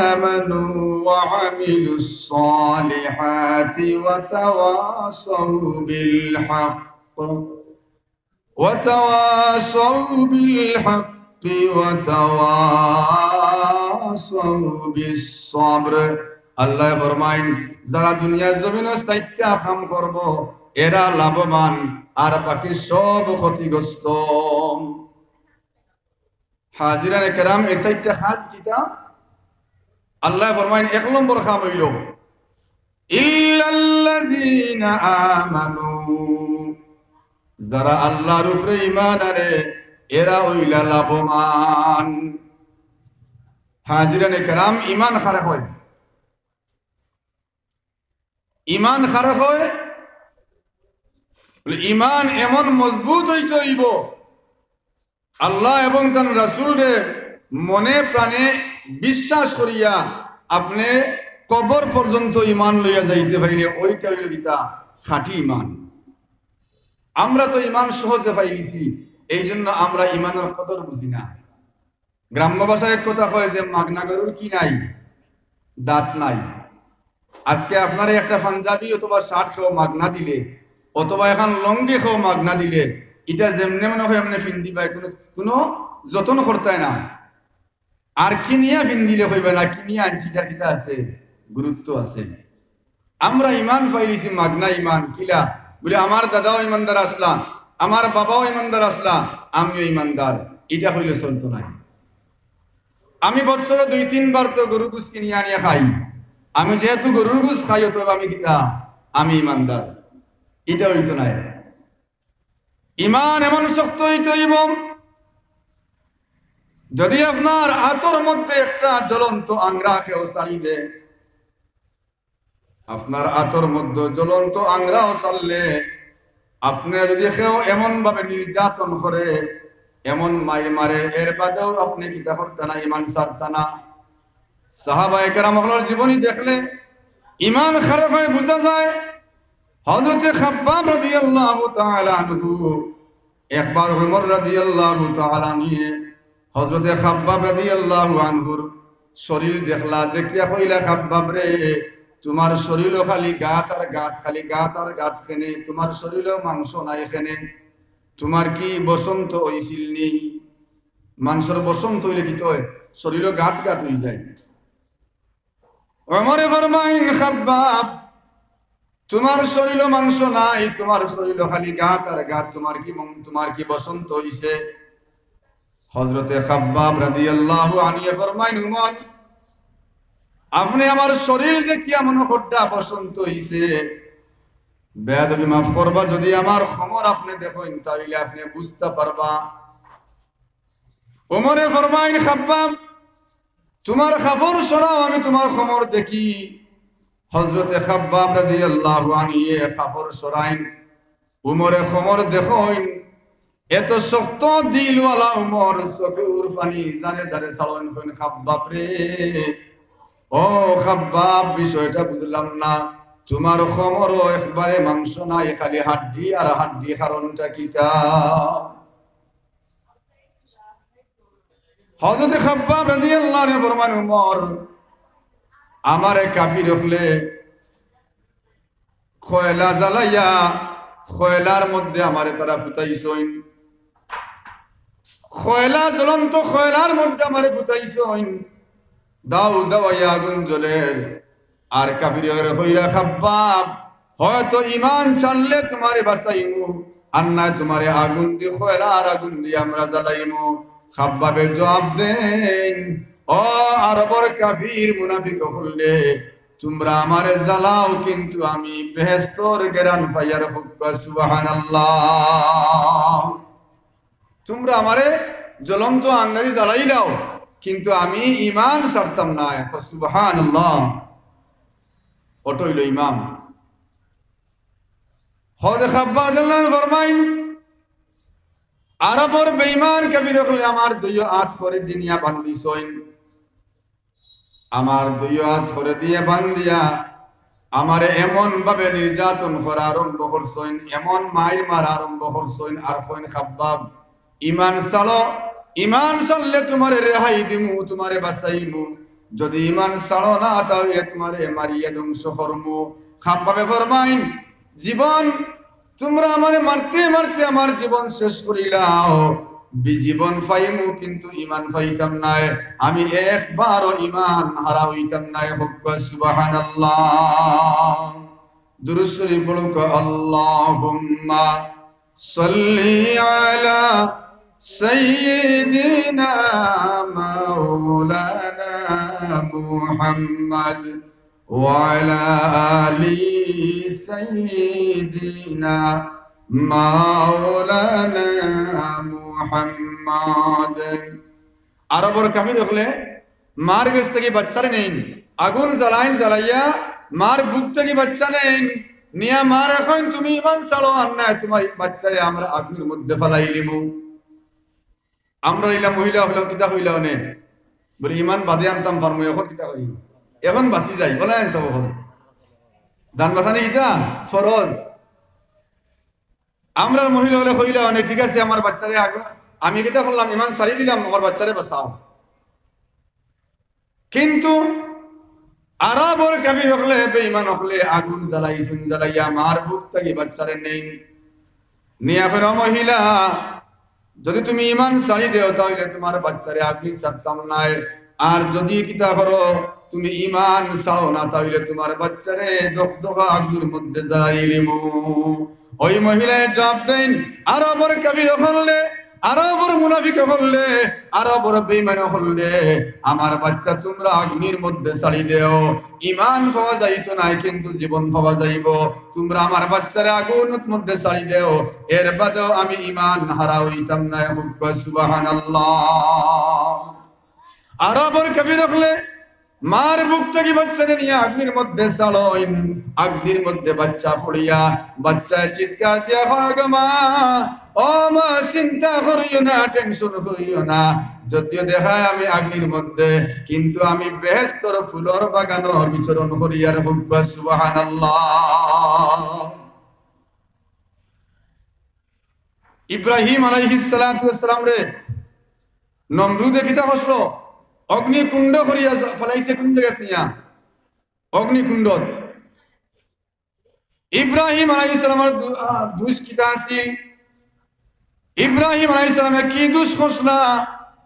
আমানু ওয়া আমিলুস সালিহাতি ওয়া তাওয়াসাউ বিল হক ওয়া তাওয়াসাউ বিল হক্কি ওয়া তাওয়াসাউ বিস সাবর। আল্লাহ ফরমাইন যারা দুনিয়ার জমিনে 4টা কাম করব এরা লাভবান আর বাকি সব ক্ষতিগ্রস্ত। হাজিরানে কেরাম এই 4টা কাজ কিতা? আল্লাহ ফরমাইন 1 নম্বর কাম হইল ইল্লাল্লাযীনা আমানু, যারা আল্লাহর উপরে ঈমান আনে এরা হইলা লাভবান। হাজিরানে কেরাম ঈমান খারাপ হয়, ঈমান খারাপ হয় বলে ঈমান এমন মজবুত হইতে হইব আল্লাহ এবং তার রাসূলরে মনে প্রাণে বিশ্বাস করিয়া আপনি কবর পর্যন্ত ঈমান লইয়া যাইতে পাইলে ওইটা হইল কিতা? খাঁটি ঈমান। আমরা তো ঈমান সহজে পাইলিছি, এই জন্য আমরা ঈমানের কদর বুঝি না। গ্রাম্য ভাষায় এক কথা কয় যে মাগনা গরুর কি নাই? দাঁত নাই। আজকে আপনারা একটা পাঞ্জাবি অথবা শার্ট খাও মাগনা দিলে, অথবা এখন লঙ্গি খাও মাগনা দিলে, এটা যেমনে মনে হয় এমনি ফিন দিবা, কোনো যত্ন করতে না। আর কিনিয়া ফিন দিলে হইবে না, কিনিয়া আনছিটার কিতা আছে? গুরুত্ব আছে। আমরা ঈমান পাইলিছি মাগনা ঈমান। কিলা বলে আমার দাদাও ঈমানদার আসলা, আমার বাবাও ঈমানদার আসলা, আমিও ঈমানদার, এটা হইলে চলতো নাই। আমি বছরে 2-3 বার তো গরু গুস কিনিয়া আনিয়া খাই। আমি যেহেতু গরুর গুস খাই অথবা আমি কিতা? আমি ঈমানদার, এটা হইতো নাই। ঈমান এমন শক্ত হইতে হইব যদি আপনার আতর মধ্যে একটা জ্বলন্ত আংরা খেও ছাড়ি দে, আপনার আতর মধ্যে জ্বলন্ত আংরাও ছাড়লে আপনারা যদি কেউ এমন ভাবে নির্যাতন করে, এমন মাই মারে, এর বাদেও আপনি কিতা করতে না? ঈমান ছাড়তে না। সাহাবায়ে কেরামের জীবনী দেখলে ঈমান খারাপ হয় বোঝা যায়। হযরতে খাব্বাব রাদিয়াল্লাহু তাআলা আনহু একবার ওমর রাদিয়াল্লাহু তাআলা নিয়ে হযরতে খাব্বাব রাদিয়াল্লাহু আনহুর শরীর দেখলা, দেখিয়া কইলা খাব্বাব রে, তোমার শরীরও খালি গাত আর গাত, খালি গাত আর গাত খেনে, তোমার শরীরেও মাংস নাই খেনে, তোমার কি বসন্ত হইছিল নি? মানুষের বসন্ত হইলে কি হয়? শরীরও গাত গাত হয়ে যায়। ওমরে ফরমাইন খাব্বাব তোমার শরীরও মাংস নাই, তোমার শরীরও খালি গাত আর গাত, তোমার কি বসন্ত হইছে? হযরতে খাব্বাব রাদিয়াল্লাহু আনহু ফরমাইন উমর আপনি আমার শরীর দেখিয়া মনে হড্ডা বসন্ত হইছে, বেয়াদবি মাফ করবা, যদি আমার খমর আপনি দেখেন তাহলে আপনি বুঝতে পারবা। ওমরে ফরমাইন খাব্বাব তোমার খবর শোনাও, আমি তোমার খমর দেখি। হযরতে খাব্বাব রাদিয়াল্লাহু আনহু খবর শোনাইন, উমরে খমর দেখেন। এত শক্ত দিলওয়ালা উমর চকুর পানি জানে জানে সালন কইন খাব্বাব রে, ও খাব্বাব বিষয়টা বুঝলাম না, তোমার খমরও একবারে মাংস নাই, খালি হাড্ডি আর হাড্ডি, কারণটা কিতা? হযরতে খাব্বাব রাদিয়াল্লাহু আনহু ফরমান উমর আমারে কাফির হলে খয়লা জ্বালাইয়া খয়লার মধ্যে আমারে তারা ফুটাইছইন, খয়লা জ্বলন্ত খয়লার মধ্যে আমারে ফুটাইছইন, দাও দাওয়াইয়া আগুন জ্বলের। আর কাফির হইরা খাব্বাব হয়তো ঈমান ছাড়লে তোমারে বাঁচাইমু, আর না তোমারে আগুন দি খয়লা আর আগুন দি আমরা জ্বালাইমু। খাব্বাবে জবাব দেন, ও আরবর কাফির মুনাফিক হলে তোমরা আমারে জ্বালাও, কিন্তু আমি বেহেশতর গেরান পাইয়ার হুক্কা সুবহানাল্লাহ। তোমরা আমারে জ্বলন্ত আঙ্গারি জ্বালাই দাও, কিন্তু আমি ঈমান ছাড়তাম না। সুবহানাল্লাহ। ওটা হইল ইমাম। হযরত খাব্বাব রাদিয়াল্লাহু আনহু ফরমাইন আরবর বেঈমান কাফির হলে আমার দুই হাত করে দিনিয়া বান্দিছইন, আমার দুই হাত করে দিয়ে বান্দিয়া আমারে এমন ভাবে নির্যাতন করা আরম্ভ করছেন, এমন মাইর মারা আরম্ভ করছেন, আর কইন খাব্বাব ইমান সালো, ইমান সাললে তোমারে রেহাই দিমু, তোমারে বাঁচাইমু, যদি ইমান সালো না তাহলে তোমারে মারিয়া ধ্বংস করমু। খাব্বাবে ফরমাইন জীবন তোমরা আমারে মারতে মারতে আমার জীবন শেষ করিলাও, জীবন পাইমু কিন্তু ইমান পাইতাম নাই, আমি একবারও ইমান হারা হইতাম নাই। সুবহানাল্লাহ। দুরূদ শরীফ পড়ুক। আল্লাহুম্মা সাল্লি আলা সাইয়্যিদিনা মাওলানা মুহাম্মদ ওয়া আলা আলি সাইয়্যিদিনা মাওলানা মুহাম্মদ। আরবর কাফির হলে মার কাছ থেকে বাচ্চারে নেন, আগুন জ্বালাইন, জ্বালাইয়া মার বুক থেকে বাচ্চা নেন, নিয়া মার এখন তুমি ইমান ছাড়ো আর না তোমার বাচ্চারে আমরা আগুনের মধ্যে ফেলাইলিমু। আমরা ইলা মহিলা হলাম কিতা হইলা অনেক বলে ইমান বাদে আনতাম পারমু, এখন কিতা করি, এখন বাঁচি যাই বলে সব জান বাঁচানি কিতা ফরজ। আমরা মহিলা হলে হইলা অনেক ঠিক আছে আমার বাচ্চারে আগুন, আমি কিতা করলাম ইমান ছাড়িয়ে দিলাম, আমার বাচ্চারে বাঁচাও। কিন্তু আরবর কাফির হলে বেঈমান হলে আগুন জ্বালাইছেন, জ্বালাইয়া মার বুক থেকে বাচ্চারে নেই, নিয়া ফের মহিলা যদি তুমি ইমান ছাড়ি দেও তাহলে তোমার বাচ্চারে আগুন ছাড়তাম নাই, আর যদি কিতা করো তুমি ইমান ছাড়ো না তাহলে তোমার বাচ্চারে দগদগা আগুনের মধ্যে জ্বালাইলিমু। ওই মহিলায় জবাব দেন আরবর কাফির হলে, আরবর মুনাফিক হলে, আরবর বেঈমান হলে আমার বাচ্চা তোমরা আগুনের মধ্যে ছাড়ি দেও, ইমান পাওয়া যাইতো না কিন্তু জীবন পাওয়া যাইব, তোমরা আমার বাচ্চারে আগুনের মধ্যে ছাড়ি দেও, এর বাদেও আমি ইমান হারা হইতাম না। সুবহানাল্লাহ। আরবর কাফির হলে মার বুক থেকে বাচ্চারে নিয়ে আগ্নির মধ্যে ছাড়ইন, আগ্নির মধ্যে বাচ্চা পড়িয়া বাচ্চায় চিৎকার দিয়া হয় গো মা, ও মা চিন্তা করিও না, টেনশন করিও না, যদিও দেখায় আমি আগ্নির মধ্যে কিন্তু আমি বেহেশতর ফুলর বাগানো বিচরণ করিয়ার হুব্বা। সুবহানাল্লাহ। ইব্রাহিম আলাইহিস সালাতু ওয়াস সালাম রে নমরুদে কিতা হসলো, অগ্নিকুণ্ড করিয়া ফলাইছে, কোন জায়গা নিয়া অগ্নিকুণ্ড। ইব্রাহিম আলাইহিস সালামের দুষ কিতা আছিল, ইব্রাহিম আলাইহিস সালামে কি দুষ করছলা,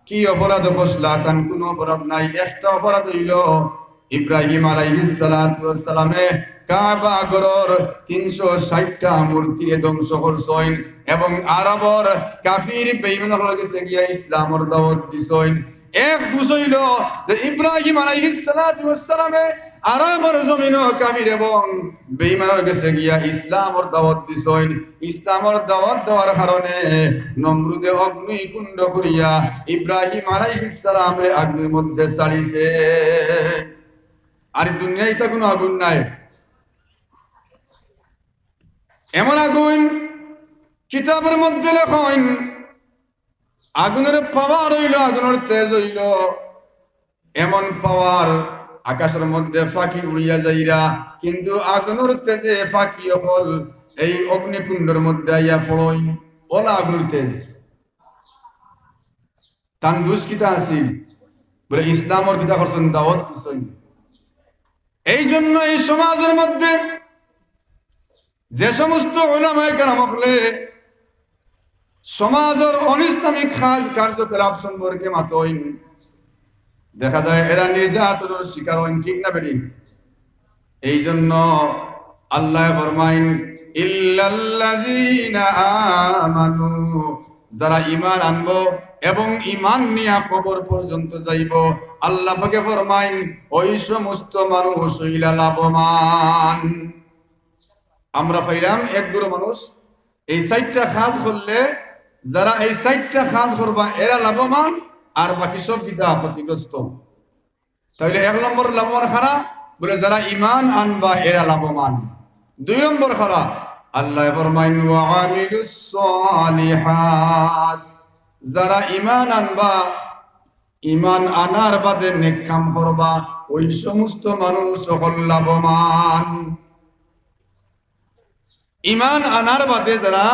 কি অপরাধ করছলা, তার কোন অপরাধ নাই, একটা অপরাধ হইল ইব্রাহিম আলাইহিস সালাতু ওয়াস সালামে কাবা ঘরের 360টা মূর্তিরে ধ্বংস করছেন এবং আরবর কাফির বেঈমানদের কাছে গিয়া ইসলামের দাওয়াত দিছেন। এক দুষ হইল যে ইব্রাহিম আলাইহিস সালাতু ওয়াস সালামে আরবর জমিন কাফির এবং বেঈমানের কাছে গিয়া ইসলামের দাওয়াত দিছেন। ইসলামের দাওয়াত দেওয়ার কারণে নমরুদে অগ্নিকুণ্ড করিয়া ইব্রাহিম আলাইহিস সালামরে আগুনের মধ্যে ছাড়িছে। আর দুনিয়ায় তা কোনো আগুন নাই, এমন আগুন কিতাবের মধ্যে লেখেন আগুনের পাওয়ার হইল, আগুনের তেজ হইল এমন পাওয়ার আকাশের মধ্যে ফাঁকি উড়িয়া যাইরা, কিন্তু আগুনের তেজে ফাঁকি হল এই অগ্নিকুণ্ডের মধ্যে আইয়া পড়ই, ওলা আগুনের তেজ। তান দুষ্কিতা আসিল বলে ইসলামের কিতা করছেন, দাওয়াত দিছেন। এই জন্য এই সমাজের মধ্যে যে সমস্ত উলামায়ে কেরাম হলে সমাজের অনিসলামিক কার্যকলাপ সম্পর্কে মাতইন, দেখা যায় এরা নির্যাতনের শিকার হইন, ঠিক না বেটি? এই জন্য আল্লাহ ফরমাইন ইল্লাল্লাযীনা আমানু, যারা ঈমান আনবো এবং ঈমান নিয়ে কবর পর্যন্ত যাইব, আল্লাহ পাকে ফরমাইন ওই সমস্ত মানুষ হইলা লাভবান। আমরা পাইলাম এক দুটো মানুষ এই 4টা কাজ করলে, যারা এই 4টা কাজ করবা এরা লাভবান, আর বাকি সব বিদা ক্ষতিগ্রস্ত। তাহলে 1 নম্বর লাভবান খারা বলে যারা ঈমান আনবা এরা লাভবান। 2 নম্বর খারা আল্লাহ ফরমাইন ওয়া আমিলুস সালিহাত, যারা ঈমান আনবা, ঈমান আনার বাদে নেক কাম করবা, ওই সমস্ত মানুষ সকল লাভবান। ইমান আনার বাদে যারা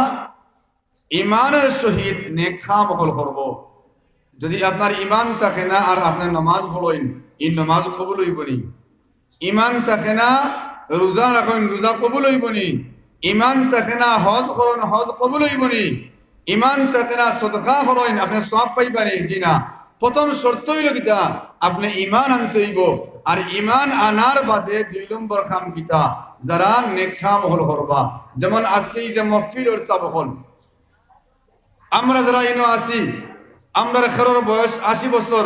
ইমানের সহিত নেক কাম করব, যদি আপনার ইমান থাকে না আর আপনি নামাজ পড়েন, এই নামাজ কবুল হইব নি? ইমান থাকে না রোজা রাখেন, রোজা কবুল হইব নি? ইমান থাকে না হজ করেন, হজ কবুল হইব নি? ইমান থাকে না সদকা করেন, আপনি সওয়াব পাইবেন জি না? প্রথম শর্ত হইল কিতা? আপনি ইমান আনতে হইব। আর ইমান আনার বাদে 2 নম্বর কাম কিতা? যারা নেক কাম হল করবা। যেমন আজকে এই যে মাহফিল ওর সব হল, আমরা যারা ইনো আছি, আমরা খেরোর বয়স 80 বছর,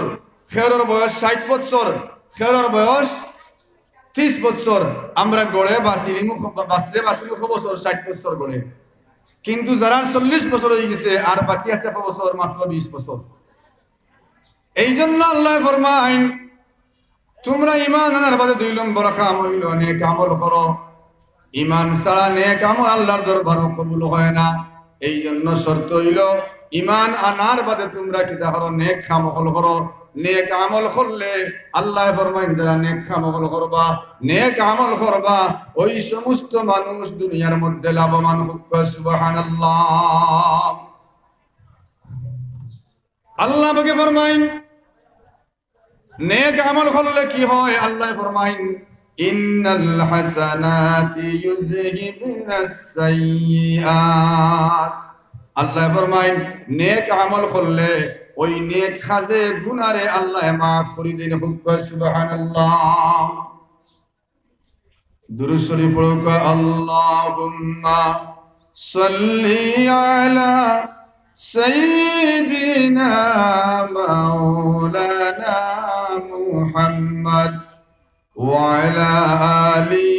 খেরোর বয়স 60 বছর, খেরোর বয়স 30 বছর, আমরা গড়ে বাঁচলে বছর 60 বছর গড়ে। কিন্তু যারা 40 বছর হয়ে গেছে আর বাকি আছে বছর মাত্র 20 বছর। এই জন্য আল্লাহ ফরমাইন, তোমরা ইমান আনার বাদে 2 নম্বর কাম হইল নেক আমল করো। ইমান ছাড়া নেক আমল আল্লাহর দরবারে কবুল হয় না। এই জন্য শর্ত হইল ইমান আনার বাদে তোমরা কিতা করো? নেক আমল করো। নেক আমল করলে আল্লাহ ফরমাইন, যারা নেক আমল করবা, নেক আমল করবা, ওই সমস্ত মানুষ দুনিয়ার মধ্যে লাভবান হবে। সুবহানাল্লাহ। আল্লাহ পাকে ফরমাইন নেক আমল করলে কি হয়? আল্লাহ ফরমাইন ইন্নাল হাসানাতি ইউযহিবুনাস সাইয়্যাত। আল্লাহ ফরমাইন নেক আমল করলে ওই নেক কাজে গুনারে আল্লাহ মাফ করে দেন। সুবহানাল্লাহ। দুরূদ শরীফ পড়ো। আল্লাহুম্মা সাল্লি আলা সাইয়্যিদিনা মাওলানা মুহাম্মদ ওয়া আলা আলি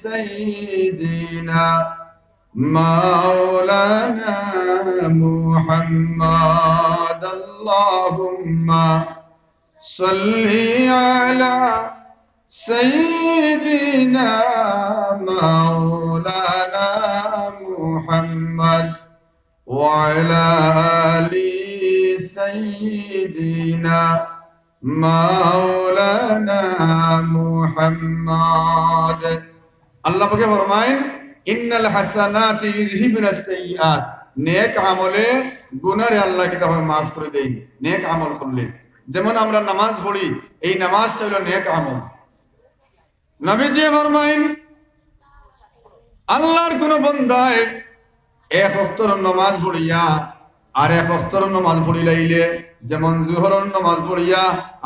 সাইয়্যিদিনা মাওলানা মুহাম্মদ। আল্লাহুম্মা সাল্লি আলা সাইয়্যিদিনা মাওলানা মুহাম্মদ ওয়া আলা আলি সাইয়্যিদিনা মাওলানা মুহাম্মদ। আল্লাহ পাকে ফরমায়েন ইন্নাল হাসানাতি ইউযহিবুনাস সাইয়্যাত। নেক আমলে গুনারে আল্লাহ কিতাব মাফ করে দেয় নেক আমল করলে। যেমন আমরা নামাজ পড়ি, এই নামাজটা হলো নেক আমল। নবীজি ফরমায়েন আল্লাহর কোন বান্দায় 1 ওয়াক্তের নামাজ পড়িয়া আর 1 ওয়াক্তের নামাজ পড়ি লাইলে, যেমন জোহরের নামাজ পড়িয়া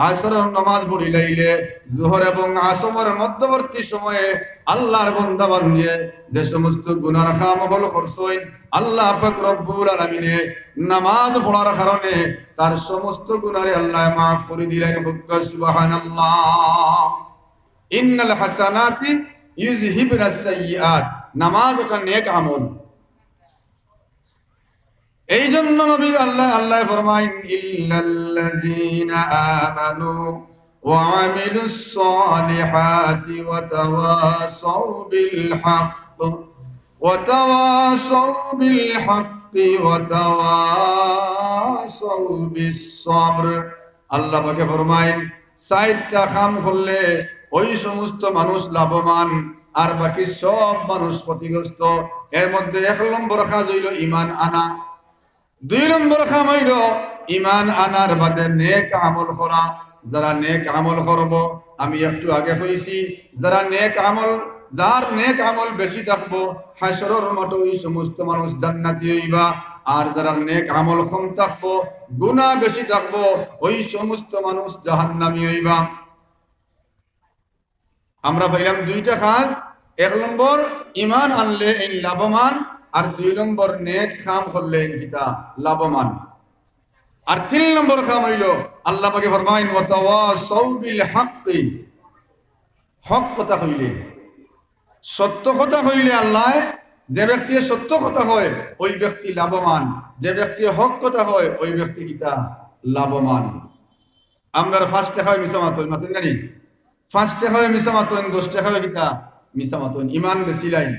আসরের নামাজ পড়ি লাইলে, জোহর এবং আসরের মধ্যবর্তী সময়ে আল্লাহর বান্দা বান্দিয়ে যে সমস্ত গুনাহ আমল করছেন, আল্লাহ পাক রব্বুল আলামিনে নামাজ পড়ার কারণে তার সমস্ত গুনাহ আল্লাহ মাফ করে দিলেন। সুবহানাল্লাহ। ইন্নাল হাসানাতি ইউযহিবুনাস সাইয়্যাত। নামাজ একটা নেক আমল। এই জন্য নবী আল্লাহ ফরমায়েন ইল্লাল্লাযীনা আমানু ওয়া আমিলুস সালিহাতি ওয়া তাওয়াসাউ বিল হক ওয়া তাওয়াসাউ বিল হক্কি ওয়া তাওয়াসাউ বিস সবর। আল্লাহ পাকে ফরমায়েন 4টা কাম করলে ওই সমস্ত মানুষ লাভবান আর বাকি সব মানুষ ক্ষতিগ্রস্ত। এর মধ্যে 1 নম্বর কাজ হইল ইমান আনা। 2 নম্বর কাম হইল ইমান আনার বাদে নেক আমল করা। যারা নেক আমল করব, আমি একটু আগে কইছি, যারা নেক আমল, যার নেক আমল বেশি থাকবো হাসরের মাঠে ওই সমস্ত মানুষ জান্নাতি হইবা। আর যারা নেক আমল কম থাকবো, গুনাহ বেশি থাকবো, ওই সমস্ত মানুষ জাহান্নামী হইবা। আমরা পাইলাম 2টা কাজ। 1 নম্বর ইমান আনলে এই লাভবান, আর 2 নম্বর নেক কাম করলে কিতা লাভবান। আর 3 নম্বর কাম হইল আল্লাহ পাকে ফরমায়েন ওয়া তাওয়াসাউ বিল হক্কি। হক কথা হইলে, সত্য কথা হইলে আল্লাহ, যে ব্যক্তি সত্য কথা হয় ওই ব্যক্তি লাভবান, যে ব্যক্তি হক কথা হয় ওই ব্যক্তি কিতা লাভবান। আমরা 5 টাকা মিছা মাতন মাতন জানি, 5 টাকা মিছা মাতন, 10 টাকা কিতা মিছা মাতন। ইমান বেশি লাইন।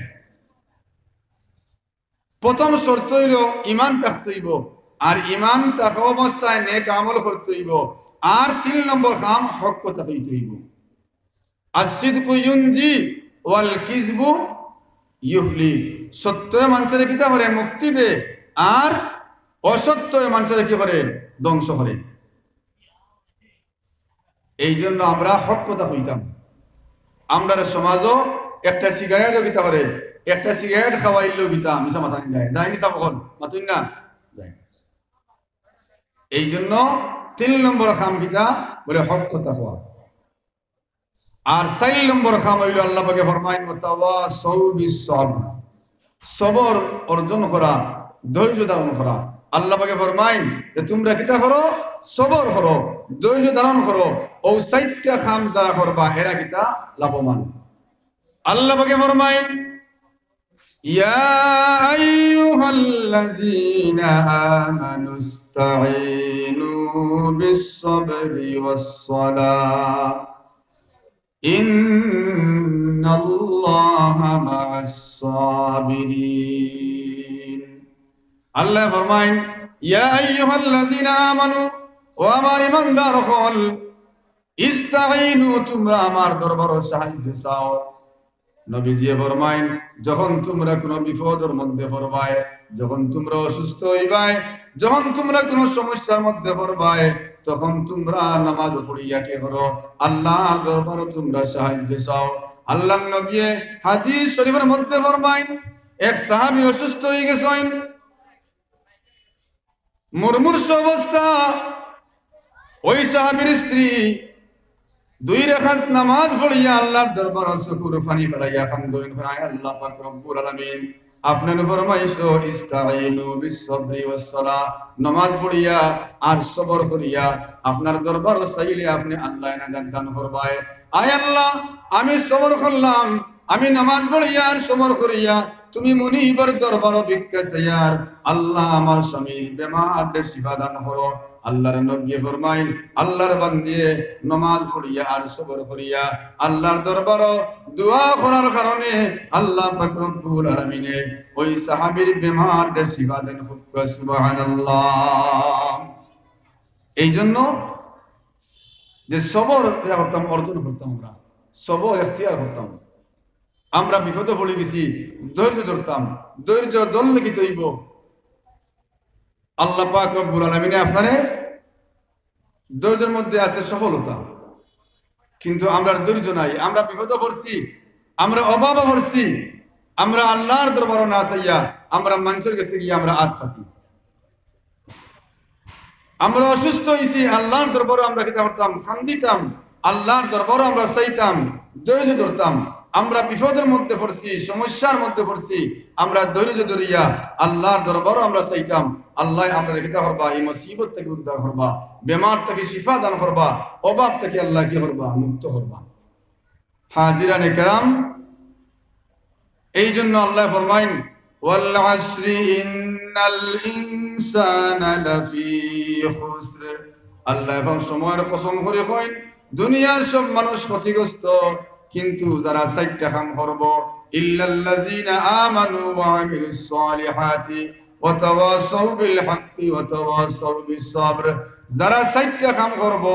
প্রথম শর্ত হইল ইমান থাকতে হইব, আর ইমান থাকা অবস্থায় নেক আমল করতে হইব। আর 3 নম্বর কাম হক কথা হইতে হইব। আসিদকু ইউনজি ওয়াল কিযবু ইউহলি। সত্য মানুষের কিতা করে মুক্তি দে, আর অসত্য মানুষের কি করে ধ্বংস করে। এই জন্য আমরা হক কথা হইতাম। আমরা সমাজও একটা সিগারেটও কিতা করে, একটা সিগারেট খাওয়াইলেও কিতা মিশা মাথা যায় যায়নি সাবকল মাতুন না। এই জন্য 3 নম্বর খাম কিতা বলে হক কথা হওয়া। আর 4 নম্বর খাম হইল আল্লাহ পাকে ফরমাইন ওয়াতাওয়াসাউ বিস-সাবর, সবর অর্জন করা, ধৈর্য ধারণ করা। আল্লাহ পাকে ফরমাইন যে তোমরা কিতা করো, সবর করো, ধৈর্য ধারণ করো। ও 4টা খাম যারা করবা এরা কিতা লাভবান। আল্লাহ পাকে ফরমাইন ইয়া আইয়ুহাল্লাযীনা আমানুস্তাঈনু বিস-সাবরি ওয়াস-সালাহ ইন্নাল্লাহা মা'আস-সাবিরিন। আল্লাহ ফরমাইন ইয়া আইয়ুহাল্লাযীনা আমানু, ও আমার ঈমানদার হল, ইস্তাঈনু তোমরা আমার দরবারে সাহায্য চাও। নবীজি ফরমাইন যখন তোমরা কোনো বিপদের মধ্যে পড়বায়, যখন তোমরা অসুস্থ হইবায়, যখন তোমরা কোনো সমস্যার মধ্যে পড়বায়, তখন তোমরা নামাজ পড়িয়া কি করো, আল্লাহর দরবারে তোমরা সাহায্য চাও। আল্লাহর নবী হাদিস শরীফের মধ্যে ফরমাইন এক সাহাবী অসুস্থ হয়ে গেছেন, মুমূর্ষু অবস্থা। ওই সাহাবীর স্ত্রী 2 রাকাত নামাজ পড়িয়া আল্লাহর দরবারে চকুর পানি ফেলাইয়া খান্দইন, হায় আল্লাহ পাক রব্বুল আলামিন আপনার ফরমাইছো ইস্তাঈনু বিস-সাবরি ওয়াস-সালাহ, নামাজ পড়িয়া আর সবর করিয়া আপনার দরবারে চাইলে আপনি আল্লাহ নাজাত দান করবায়। আয় আল্লাহ আমি সবর করলাম, আমি নামাজ পড়িয়া আর সবর করিয়া তুমি মুনিবের দরবারে ভিক্ষা চাইয়ার আল্লাহ আমার স্বামীর বেমারের শিফা দান করো। আল্লাহর নবী ফরমাইন আল্লাহর বান্দে নামাজ পড়িয়া আর সবর করিয়া আল্লাহর দরবারে দোয়া করার কারণে আল্লাহ পাক রব্বুল আলামিন ওই সাহাবীর বেমারের শিফা দান করেন। সুবহানাল্লাহ। এই জন্য যে সবর করতাম, অর্জন করতাম, আমরা সবর ইখতিয়ার করতাম। আমরা বিপদে পড়ে গেছি, ধৈর্য ধরতাম, ধৈর্য ধরলে কি তৈব আল্লাহ পাক রব্বুল আলামিন আপনারে ধৈর্যের মধ্যে আছে সফলতা। কিন্তু আমরা ধৈর্য নাই, আমরা বিপদে পড়ছি, আমরা অভাবে পড়ছি, আমরা আল্লাহর দরবারে না চাইয়া আমরা মানুষের কাছে গিয়ে আমরা আজ থাকি। আমরা অসুস্থ হয়েছি, আল্লাহর দরবারে আমরা কি করতাম, কান্দিতাম, আল্লাহর দরবারে আমরা চাইতাম, ধৈর্য ধরতাম। আমরা বিপদের মধ্যে পড়ছি, সমস্যার মধ্যে পড়ছি, আমরা ধৈর্য ধরিয়া আল্লাহর দরবারে আমরা চাইতাম, আল্লাহ আমরা রেখে করবা, এই মুসিবত থেকে উদ্ধার করবা, বেমার থেকে শিফা দান করবা, অভাব থেকে আল্লাহ কি করবা, মুক্ত করবা। হাজিরানে কেরাম, এই জন্য আল্লাহ ফরমাইন ওয়াল আসরি ইন্নাল ইনসানা লাফি খুসর। আল্লাহ সময়ের কসম করে কইন দুনিয়ার সব মানুষ ক্ষতিগ্রস্ত, কিন্তু যারা 4টা কাম করব ইল্লাল্লাযীনা আমানু ওয়া আমিলুস সালিহাতি ওয়া তাওয়াসাউ বিল হাক্কি ওয়া তাওয়াসাউ বিস সাবর। যারা 4টা কাম করব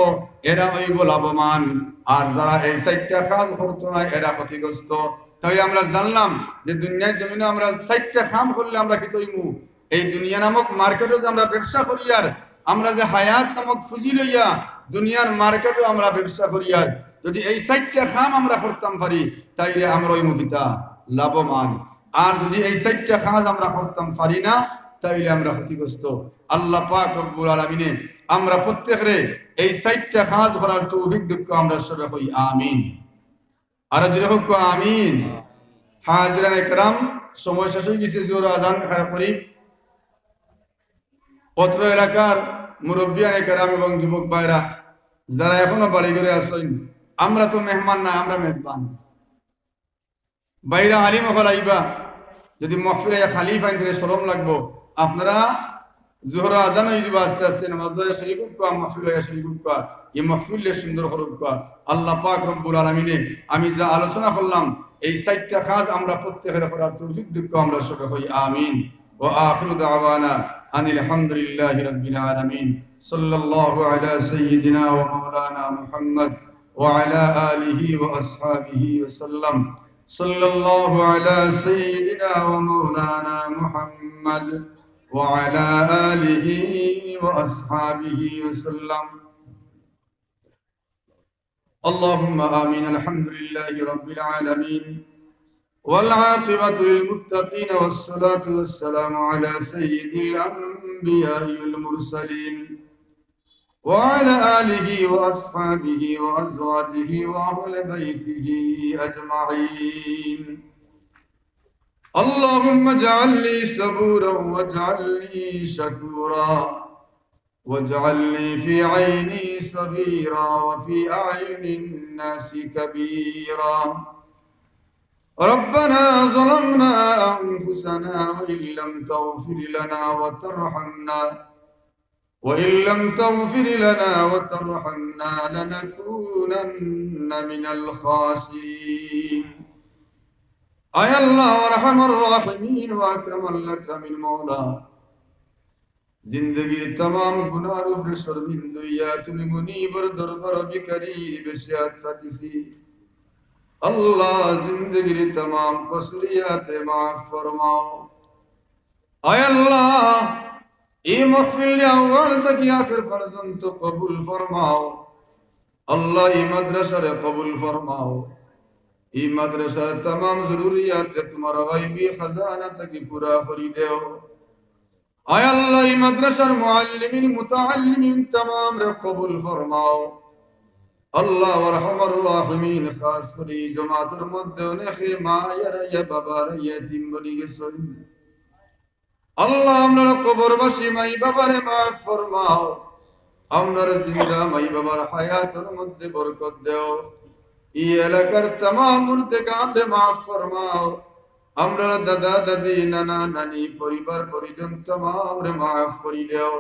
এরা হইব লাভবান, আর যারা এই 4টা কাজ করতে না এরা ক্ষতিগ্রস্ত। তাই আমরা জানলাম যে দুনিয়ার জমিনে আমরা 4টা কাম করলে আমরা কি তৈমু। এই দুনিয়া নামক মার্কেটে যে আমরা ব্যবসা করি, আর আমরা যে হায়াত নামক ফুজি লইয়া দুনিয়ার মার্কেটে আমরা ব্যবসা করি, আর যদি এই 4টা কাম আমরা করতাম পারি তাইলে আমরা ওই মুখিতা লাভবান। আর যদি এই 4টা কাজ আমরা করতাম পারি না তাইলে আমরা ক্ষতিগ্রস্ত। আল্লাহ পাক রব্বুল আলামিন আমরা প্রত্যেকরে এই 4টা কাজ করার তৌফিক দিক আমরা সবাই কই আমিন। আর জোরে হোক আমিন। হাজিরানে کرام, সময় শেষ হয়ে গেছে, জোর আজান খারাপ করি। পত্র এলাকার মুরব্বিয়ানে کرام এবং যুবক ভাইরা যারা এখনো বাড়ি ঘরে আসেন, আমরা তো মেহমান না, আমরা মেজবান। বাইরা আলিম হল আইবা, যদি মাহফিলে খালি ফাইন করে শরম লাগবো। আপনারা জোহর আজান হয়ে যাবে, আস্তে আস্তে নামাজ শরীফ কা মাহফিল শরীফ কা এই মাহফিল সুন্দর করুক কা। আল্লাহ পাক রব্বুল আলামিনে আমি যা আলোচনা করলাম এই 4টা কাজ আমরা প্রত্যেকের করার তৌফিক দিক আমরা সবাই হই আমিন। ওয়া আখিরু দাওয়ানা আনিল হামদুলিল্লাহি রাব্বিল আলামিন। সাল্লাল্লাহু আলা সাইয়্যিদিনা ওয়া মাওলানা মুহাম্মদ وعلى آله وأصحابه وسلم. صلى الله على سيدنا ومولانا محمد وعلى آله وأصحابه وسلم. اللهم آمين. الحمد لله رب العالمين والعاقبة للمتقين والصلاة والسلام على سيد الأنبياء والمرسلين وعلى آله وأصحابه وأزواجه وأهل بيته أجمعين. اللهم اجعلني صبورا واجعلني شكورا واجعلني في عيني صغيرا وفي أعين الناس كبيرا. ربنا ظلمنا أنفسنا وإن لم تغفر لنا وترحمنا لنكونن من الخاسرين. أي الله أرحم الراحمين وأكرم الأكرم المولى. زندگی تمام گناہوں پر شرمندگیات منیبر دربار بکری بشیات فتسی. اللہ زندگی تمام قصوریات معاف فرماؤ. اے اللہ یہ محفل اول تک آخر فرزن تو قبول فرماؤ. اللہ یہ مدرسہ قبول فرماؤ. یہ مدرسہ تمام ضروریات تمہارا غیبی خزانہ تک پورا خریدے ہو. اے اللہ یہ مدرسہ معلمین متعلمین تمام قبول فرماؤ. اللہ ورحم الراحمین خاص کری جماعت المدن خیمہ یا بابار یتیم بنی گسن. اللہ ہمارا قبر بشی مائی بابار معاف فرماؤ. ہمارا زندہ مائی بابار حیات المد برکت دیو. یہ لکر تمام مردگان دے معاف فرماؤ. আমরা দাদা দাদি নানা নানি পরিবার পরিজন तमाम রে maaf করি দাও.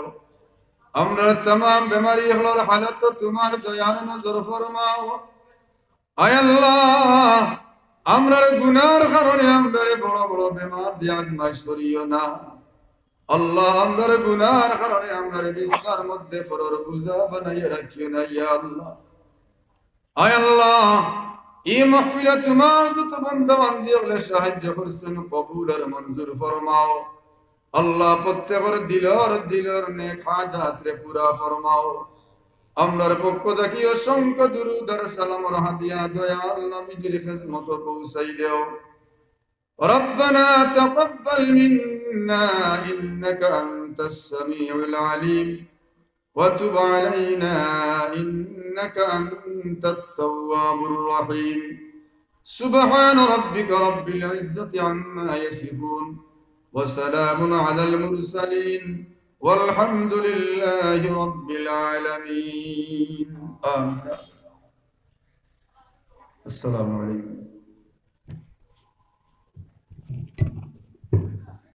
আমরা तमाम বেমারি হলোর হালত তোমার দয়ার নজর ফরমাও. আয় আল্লাহ আমরার গুনার কারণে আমরারে বড় বড় বেমার দিয়ে আজমাইশ করিও না. আল্লাহ আমরার গুনার কারণে আমরারে বিছনার মধ্যে ফরর বুঝা বানাইয়া রাখিও না ইয়া আল্লাহ. আয় আল্লাহ এই মাহফিলে তোমার যত বান্দা বান্দি হলে সাহায্য করছেন কবুল আর মঞ্জুর ফরমাও. আল্লাহ প্রত্যেকের দিলর নেক হাজাত রে পুরা ফরমাও. আমরার পক্ষ থেকে অসংখ্য দুরূদ আর সালাম আর হাদিয়া দয়াল নবীজির খিদমত পৌঁছাই দেও. ربنا تقبل منا إنك أنت السميع العليم وتب علينا إنك أنت التواب الرحيم. سبحان ربك رب العزة عما يصفون وسلام على المرسلين والحمد لله رب العالمين. آمين. السلام عليكم.